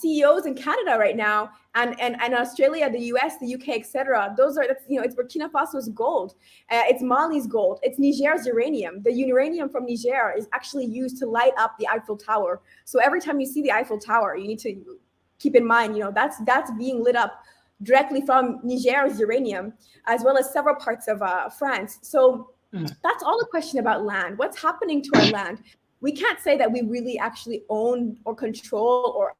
CEOs in Canada right now, and Australia, the US, the UK, etc. It's Burkina Faso's gold, it's Mali's gold, it's Niger's uranium. The uranium from Niger is actually used to light up the Eiffel Tower. So every time you see the Eiffel Tower, you need to keep in mind, that's being lit up directly from Niger's uranium, as well as several parts of France. So that's all a question about land. What's happening to our land? We can't say that we really actually own or control or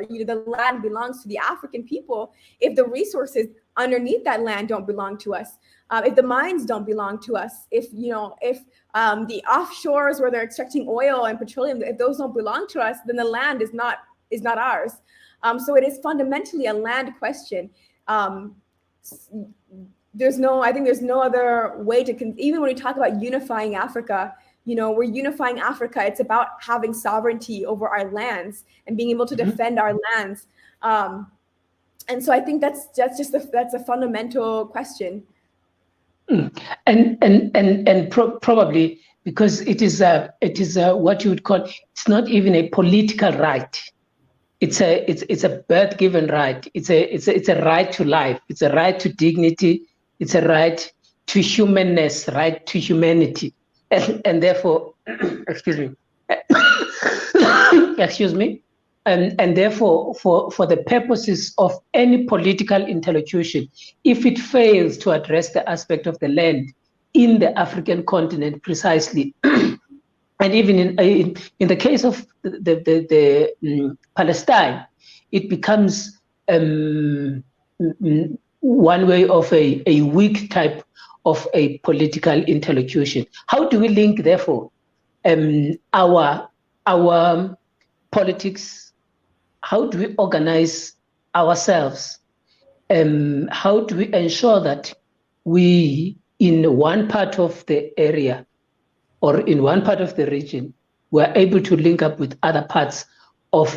the land belongs to the African people if the resources underneath that land don't belong to us, if the mines don't belong to us, if the offshores where they're extracting oil and petroleum, if those don't belong to us, then the land is not ours. So it is fundamentally a land question. There's no other way to, even when we talk about unifying Africa, we're unifying Africa. It's about having sovereignty over our lands and being able to defend our lands. And so I think that's a fundamental question. Probably because it is what you would call, it's not even a political right. It's a birth given right. It's a right to life. It's a right to dignity. It's a right to humanness, right to humanity. And therefore, excuse me, and therefore, for the purposes of any political interlocution, if it fails to address the aspect of the land in the African continent precisely, and even in the case of the Palestine, it becomes one way of a weak type of a political interlocution. How do we link, therefore, our politics? How do we organize ourselves? How do we ensure that we, in one part of the area or in one part of the region, we're able to link up with other parts of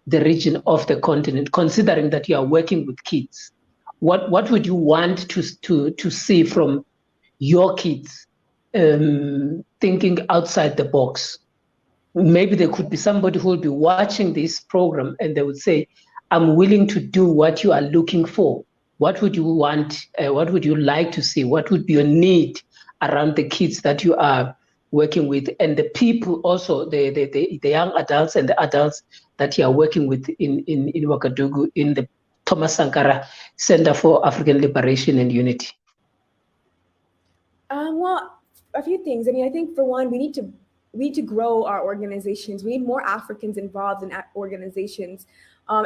the region of the continent, considering that you are working with kids? What would you want to see from your kids thinking outside the box? Maybe there could be somebody who will be watching this program and they would say, I'm willing to do what you are looking for. What would you want? What would you like to see? What would be your need around the kids that you are working with, and the people also, the young adults and the adults that you are working with in Ouagadougou, in the Thomas Sankara Center for African Liberation and Unity? Well, a few things. I mean, I think for one, we need to grow our organizations. We need more Africans involved in organizations.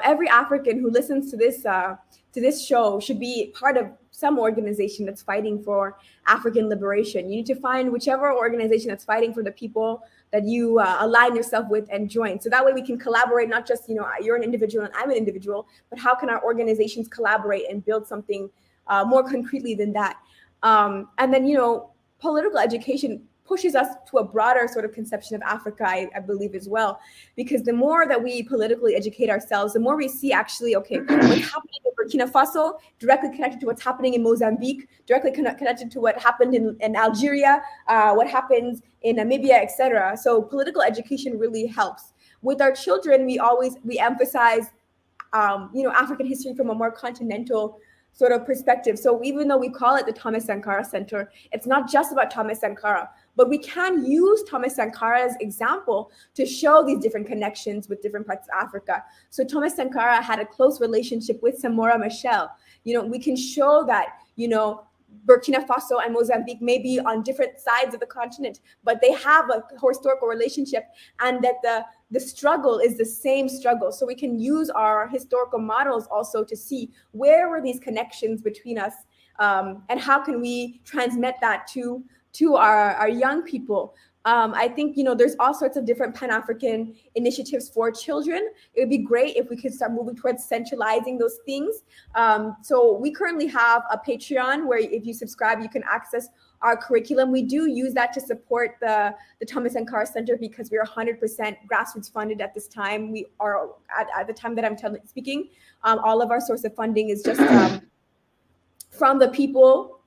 Every African who listens to this show should be part of some organization that's fighting for African liberation. You need to find whichever organization that's fighting for the people that you align yourself with and join. So that way we can collaborate, not just, you're an individual and I'm an individual, but how can our organizations collaborate and build something more concretely than that? And then, political education pushes us to a broader sort of conception of Africa, I believe as well, because the more that we politically educate ourselves, the more we see actually, okay, what's happening in Burkina Faso, directly connected to what's happening in Mozambique, directly connected to what happened in Algeria, what happens in Namibia, etc. So political education really helps. With our children, we emphasize, African history from a more continental sort of perspective. So even though we call it the Thomas Sankara Center, it's not just about Thomas Sankara, but we can use Thomas Sankara's example to show these different connections with different parts of Africa. So Thomas Sankara had a close relationship with Samora Machel. We can show that, Burkina Faso and Mozambique may be on different sides of the continent, but they have a historical relationship, and that the struggle is the same struggle. So we can use our historical models also to see where were these connections between us, and how can we transmit that to our young people. I think, there's all sorts of different Pan-African initiatives for children. It would be great if we could start moving towards centralizing those things. So we currently have a Patreon where if you subscribe, you can access our curriculum. We do use that to support the Thomas Sankara Center because we're 100% grassroots funded at this time. We are, at the time that I'm speaking, all of our source of funding is just from the people.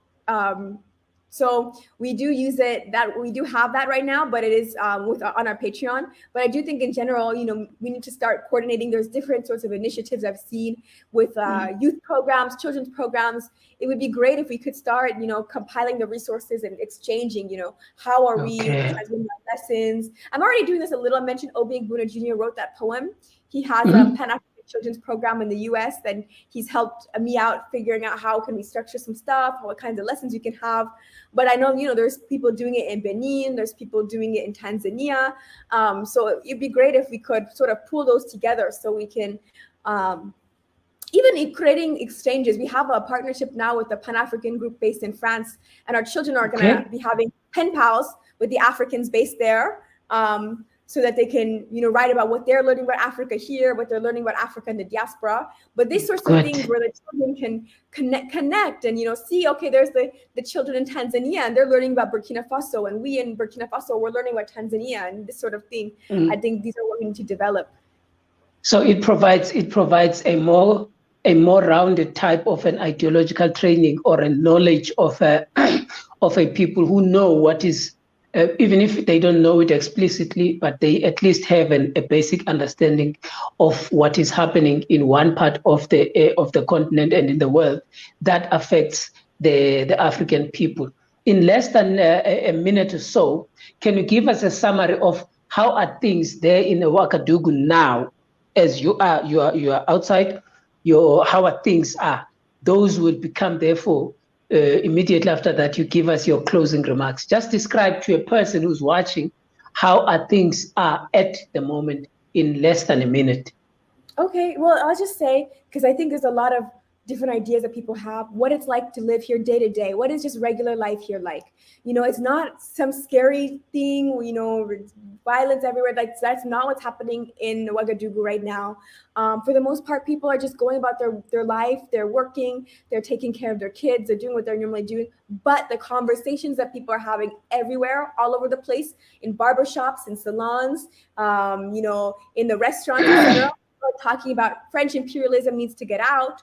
So we do use it, that we do have that right now, but it is on our Patreon. But I do think in general, we need to start coordinating. There's different sorts of initiatives I've seen with youth programs, children's programs. It would be great if we could start, compiling the resources and exchanging, how are we transmitting our lessons. I'm already doing this a little. I mentioned Obi Buna Jr. wrote that poem. He has a Pan-African children's program in the US, and he's helped me out figuring out how can we structure some stuff, what kinds of lessons we can have. But I know, there's people doing it in Benin, there's people doing it in Tanzania. So it'd be great if we could sort of pull those together so we can, even in creating exchanges. We have a partnership now with the Pan-African group based in France, and our children are going to be having pen pals with the Africans based there. So that they can, write about what they're learning about Africa here, what they're learning about Africa in the diaspora. But these sorts of things where the children can connect and, see, okay, there's the children in Tanzania and they're learning about Burkina Faso, and we in Burkina Faso, we're learning about Tanzania, and this sort of thing. I think these are what we need to develop. So it provides a more rounded type of an ideological training or a knowledge of a people who know what is, even if they don't know it explicitly, but they at least have a basic understanding of what is happening in one part of the continent and in the world that affects the African people. In less than a minute or so, can you give us a summary of how are things there in Ouagadougou now, as you are outside? How are things are? Those will become therefore. Immediately after that, you give us your closing remarks. Just describe to a person who's watching how things are at the moment in less than a minute. Okay, well, I'll just say, because I think there's a lot of different ideas that people have, what it's like to live here day to day. What is just regular life here like? It's not some scary thing, violence everywhere. Like, that's not what's happening in Ouagadougou right now. For the most part, people are just going about their life. They're working, they're taking care of their kids, they're doing what they're normally doing. But the conversations that people are having everywhere, all over the place, in barbershops, in salons, in the restaurants, etc., talking about French imperialism needs to get out.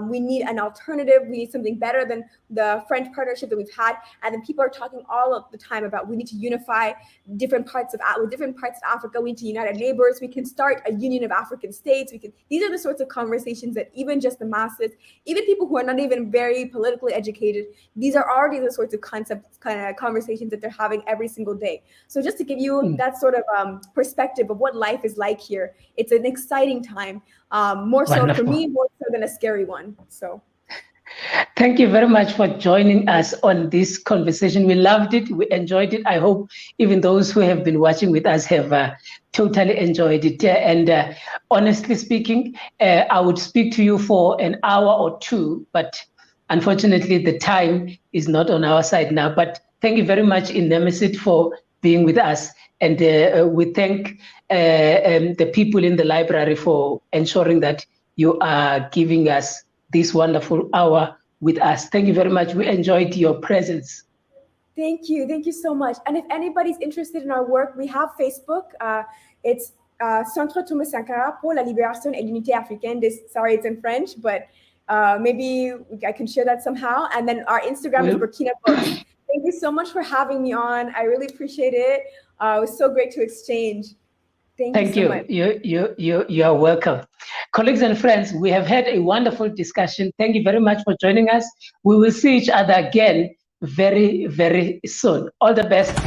We need an alternative. We need something better than the French partnership that we've had. And then people are talking all of the time about we need to unify different parts of Africa. We need to unite our neighbors. We can start a union of African states. These are the sorts of conversations that even just the masses, even people who are not even very politically educated, these are already the sorts of conversations that they're having every single day. So just to give you that sort of perspective of what life is like here, it's an exciting time, more so Wonderful. For me, more so than a scary one. So thank you very much for joining us on this conversation. We loved it. We enjoyed it. I hope even those who have been watching with us have totally enjoyed it. And honestly speaking, I would speak to you for an hour or two, but unfortunately the time is not on our side now. But thank you very much, Inemesit, for being with us. And we thank the people in the library for ensuring that you are giving us this wonderful hour with us. Thank you very much. We enjoyed your presence. Thank you. Thank you so much. And if anybody's interested in our work, we have Facebook. It's Centre Thomas Sankara pour la libération et l'unité africaine. Sorry, it's in French, but maybe I can share that somehow. And then our Instagram is Burkina Faso. Thank you so much for having me on. I really appreciate it. It was so great to exchange. Thank you so much. You are welcome. Colleagues and friends, we have had a wonderful discussion. Thank you very much for joining us. We will see each other again very, very soon. All the best.